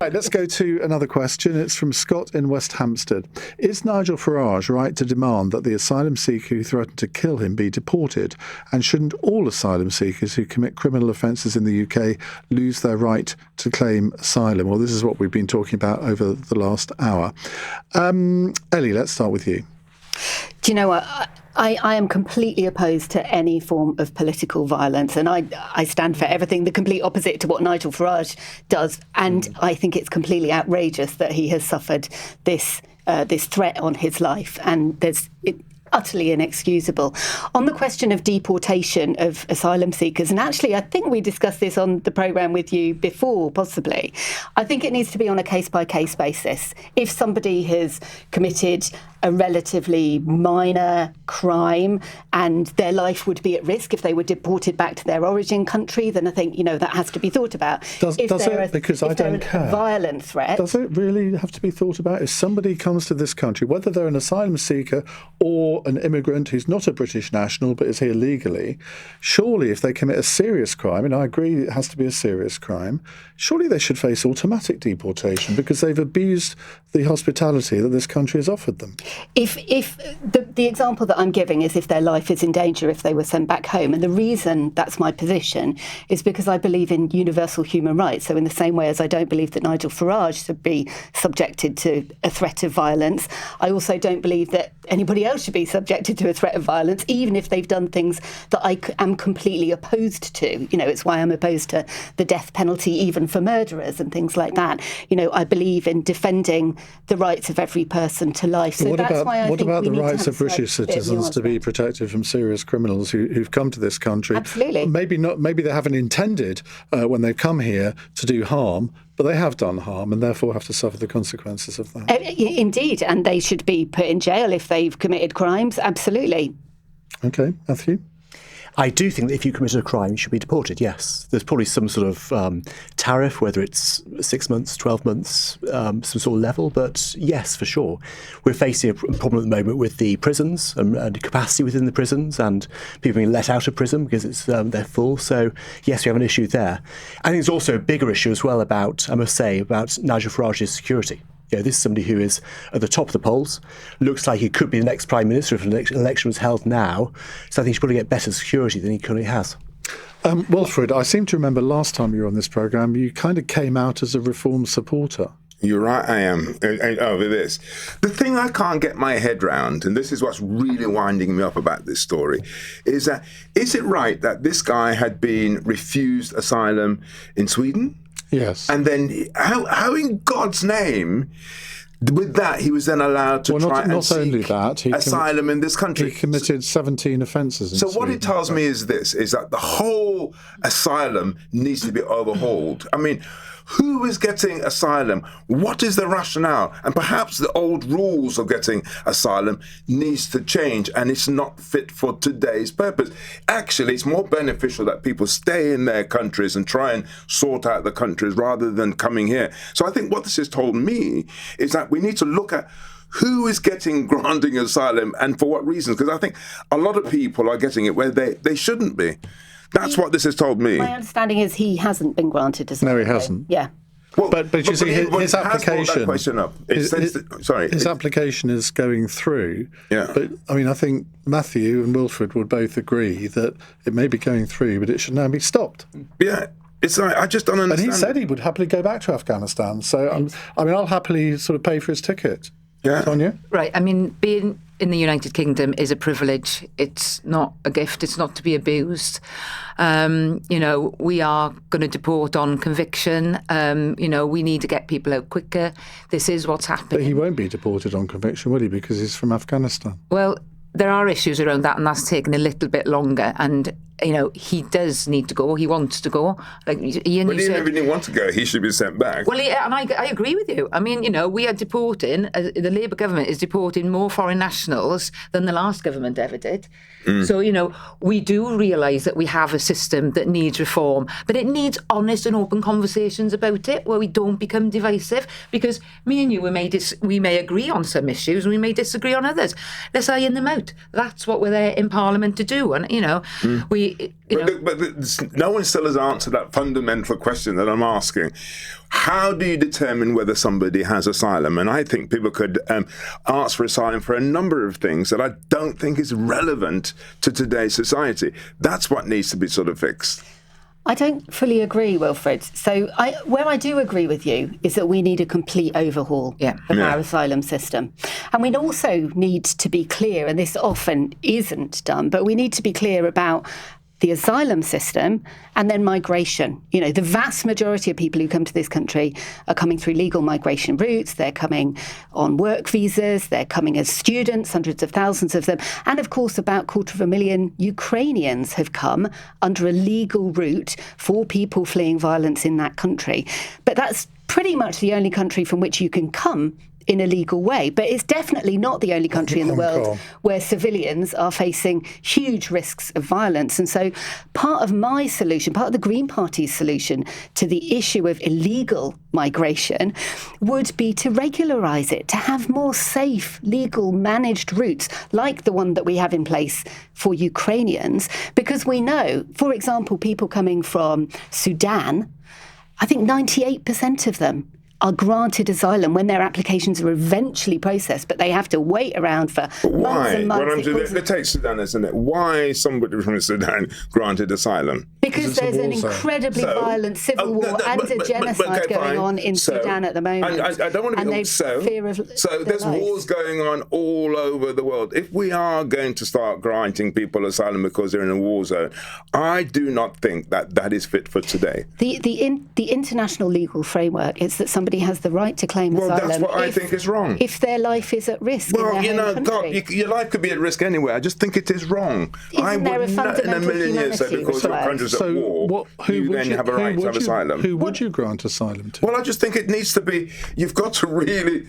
Right, let's go to another question. It's from Scott in West Hampstead. Is Nigel Farage right to demand that the asylum seeker who threatened to kill him be deported? And shouldn't all asylum seekers who commit criminal offences in the UK lose their right to claim asylum? Well, this is what we've been talking about over the last hour. Ellie, let's start with you. Do you know what? I am completely opposed to any form of political violence, and I stand for everything the complete opposite to what Nigel Farage does. And I think it's completely outrageous that he has suffered this threat on his life, and utterly inexcusable. On the question of deportation of asylum seekers, and actually I think we discussed this on the programme with you before, possibly, I think it needs to be on a case-by-case basis. If somebody has committed a relatively minor crime and their life would be at risk if they were deported back to their origin country, then I think, that has to be thought about. Does it? Because I don't care. A violent threat. Does it really have to be thought about? If somebody comes to this country, whether they're an asylum seeker or an immigrant who's not a British national but is here legally, surely if they commit a serious crime, and I agree it has to be a serious crime, surely they should face automatic deportation because they've abused the hospitality that this country has offered them. If the example that I'm giving is if their life is in danger if they were sent back home, and the reason that's my position is because I believe in universal human rights. So in the same way as I don't believe that Nigel Farage should be subjected to a threat of violence, I also don't believe that anybody else should be subjected to a threat of violence, even if they've done things that I am completely opposed to. It's why I'm opposed to the death penalty, even for murderers and things like that. I believe in defending the rights of every person to life. So what about the rights of British citizens to be protected from serious criminals who've come to this country? Absolutely. Maybe they haven't intended when they've come here to do harm, but they have done harm and therefore have to suffer the consequences of that. Indeed, and they should be put in jail if they've committed crimes. Absolutely. Okay, Matthew? I do think that if you committed a crime, you should be deported, yes. There's probably some sort of tariff, whether it's 6 months, 12 months, some sort of level, but yes, for sure. We're facing a problem at the moment with the prisons and capacity within the prisons and people being let out of prison because they're full. So yes, we have an issue there. I think there's also a bigger issue as well about Nigel Farage's security. This is somebody who is at the top of the polls, looks like he could be the next Prime Minister if an election was held now. So I think he's probably get better security than he currently has. Wilfred, I seem to remember last time you were on this programme, you kind of came out as a reform supporter. You're right, I am, over this. The thing I can't get my head round, and this is what's really winding me up about this story, is it right that this guy had been refused asylum in Sweden? Yes. And then how in God's name, with that, he was then allowed to try and seek asylum in this country? He committed 17 offences in Sweden. What it tells me is this, is that the whole asylum needs to be overhauled. I mean, who is getting asylum? What is the rationale? And perhaps the old rules of getting asylum needs to change, and it's not fit for today's purpose. Actually, it's more beneficial that people stay in their countries and try and sort out the countries rather than coming here. So I think what this has told me is that we need to look at who is granting asylum and for what reasons, because I think a lot of people are getting it where they shouldn't be. That's what this has told me. My understanding is he hasn't been granted asylum. No, he hasn't. Yeah. Well, but you see, his application. His application is going through. Yeah. But I mean, I think Matthew and Wilfred would both agree that it may be going through, but it should now be stopped. Yeah. It's like, I just don't understand. And he said he would happily go back to Afghanistan. So I'll happily sort of pay for his ticket. Yeah. Tonia? Right. I mean, being in the United Kingdom is a privilege. It's not a gift. It's not to be abused. We are going to deport on conviction. We need to get people out quicker. This is what's happening. But he won't be deported on conviction, will he? Because he's from Afghanistan. Well, there are issues around that, and that's taken a little bit longer. And he does need to go. He wants to go. But he didn't even want to go. He should be sent back. Well, and I agree with you. I mean, we are deporting, the Labour government is deporting more foreign nationals than the last government ever did. So, we do realise that we have a system that needs reform, but it needs honest and open conversations about it where we don't become divisive, because me and you, we may agree on some issues and we may disagree on others. Let's iron them out. That's what we're there in Parliament to do. And, But no one still has answered that fundamental question that I'm asking. How do you determine whether somebody has asylum? And I think people could ask for asylum for a number of things that I don't think is relevant to today's society. That's what needs to be sort of fixed. I don't fully agree, Wilfred. So where I do agree with you is that we need a complete overhaul of our asylum system. And we also need to be clear, and this often isn't done, but we need to be clear about the asylum system and then migration. You know, the vast majority of people who come to this country are coming through legal migration routes. They're coming on work visas. They're coming as students, hundreds of thousands of them. And of course, about 250,000 Ukrainians have come under a legal route for people fleeing violence in that country. But that's pretty much the only country from which you can come in a legal way. But it's definitely not the only country in the world where civilians are facing huge risks of violence. And so part of my solution, part of the Green Party's solution to the issue of illegal migration would be to regularise it, to have more safe, legal, managed routes like the one that we have in place for Ukrainians. Because we know, for example, people coming from Sudan, I think 98% of them are granted asylum when their applications are eventually processed, but they have to wait around for months and months. Let's take Sudan, isn't it? Why somebody from Sudan granted asylum? Because there's an incredibly violent civil war and a genocide going on in Sudan at the moment. I don't want to be so there's wars going on all over the world. If we are going to start granting people asylum because they're in a war zone, I do not think that is fit for today. The international legal framework is that somebody has the right to claim asylum. Well, that's what I think is wrong. If their life is at risk in their home country. God, your life could be at risk anyway. I just think it is wrong. I would not in a million years say because your country's at war, you then have a right to have asylum. Who would you grant asylum to? Well, I just think it needs to be, you've got to really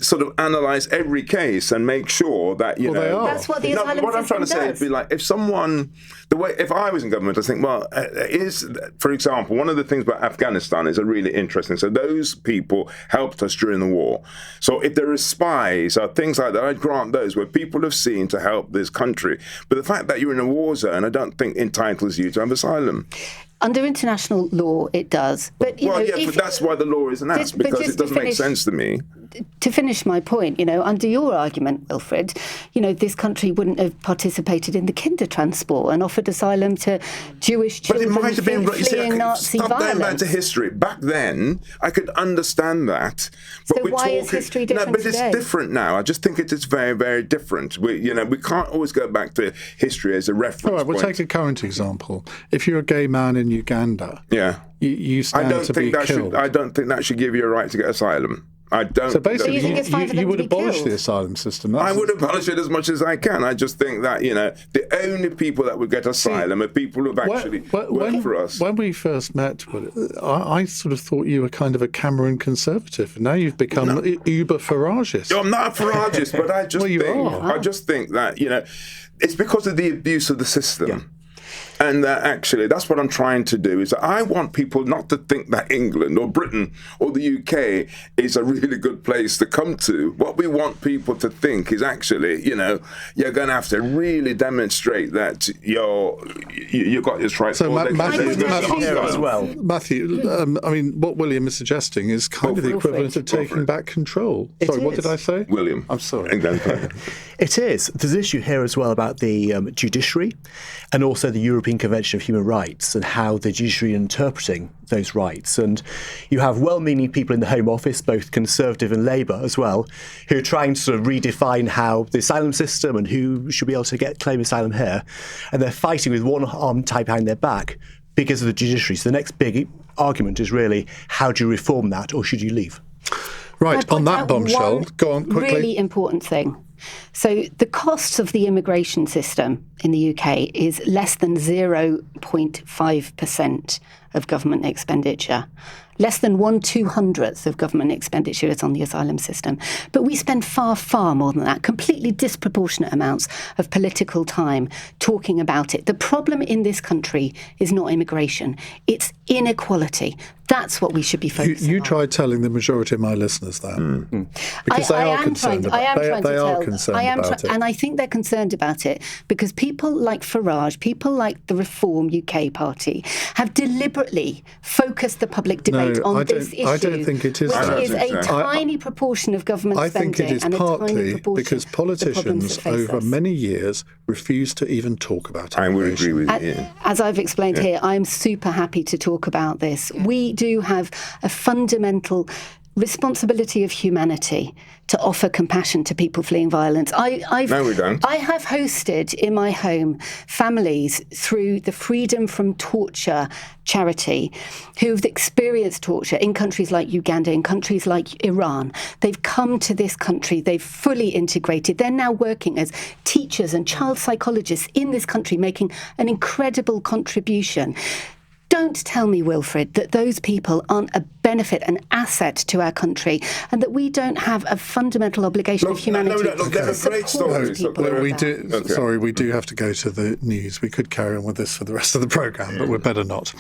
sort of analyse every case and make sure that, you know. That's what the asylum what I'm trying to say is be like, if I was in government, I think, well, for example, one of the things about Afghanistan is really interesting. So those people helped us during the war. So if there are spies or things like that, I'd grant those where people have seen to help this country. But the fact that you're in a war zone, I don't think entitles you to have asylum. Under international law, it does. But but that's why the law isn't asked, because it doesn't make sense to me. To finish my point, under your argument, Wilfred, this country wouldn't have participated in the kinder transport and offered asylum to Jewish children fleeing Nazi violence. Stop going back to history. Back then, I could understand that. But why is history different today? It's different now. I just think it is very, very different. We can't always go back to history as a reference point. All right, we'll take a current example. If you're a gay man in Uganda, you stand to be killed. I don't think that should give you a right to get asylum. I don't. So basically, you would abolish the asylum system. I would abolish it as much as I can. I just think that, the only people that would get asylum are people who've actually worked for us. When we first met, I sort of thought you were kind of a Cameron conservative, and now you've become uber Farageist. I'm not a Farageist, but I just think that, it's because of the abuse of the system. Yeah. And actually, that's what I'm trying to do, is that I want people not to think that England or Britain or the UK is a really good place to come to. What we want people to think is actually, you're going to have to really demonstrate that you got this right. So Matthew, I mean, what William is suggesting is kind of the equivalent of taking back control. What did I say? William. I'm sorry. It is. There's an issue here as well about the judiciary and also the European Convention of Human Rights and how the judiciary are interpreting those rights. And you have well-meaning people in the Home Office, both Conservative and Labour as well, who are trying to sort of redefine how the asylum system and who should be able to claim asylum here. And they're fighting with one arm tied behind their back because of the judiciary. So the next big argument is really, how do you reform that, or should you leave? Right, on that bombshell, go on quickly. Really important thing. So the cost of the immigration system in the UK is less than 0.5% of government expenditure. Less than 1/200th of government expenditure is on the asylum system. But we spend far, far more than that, completely disproportionate amounts of political time talking about it. The problem in this country is not immigration, it's inequality. That's what we should be focusing on. You tried telling the majority of my listeners that. Because they are concerned about it. And I think they're concerned about it because people like Farage, people like the Reform UK Party, have deliberately focused the public debate on this issue. I don't think it is that. Which is a tiny proportion of government spending. I think it is partly because politicians over many years refuse to even talk about it. I would agree with you. As I've explained here, I'm super happy to talk about this. We do have a fundamental responsibility of humanity to offer compassion to people fleeing violence. No, we don't. I have hosted in my home families through the Freedom from Torture charity who've experienced torture in countries like Uganda, in countries like Iran. They've come to this country, they've fully integrated. They're now working as teachers and child psychologists in this country, making an incredible contribution. Don't tell me, Wilfred, that those people aren't a benefit, an asset to our country, and that we don't have a fundamental obligation of humanity to support people. We do have to go to the news. We could carry on with this for the rest of the programme, but we'd better not.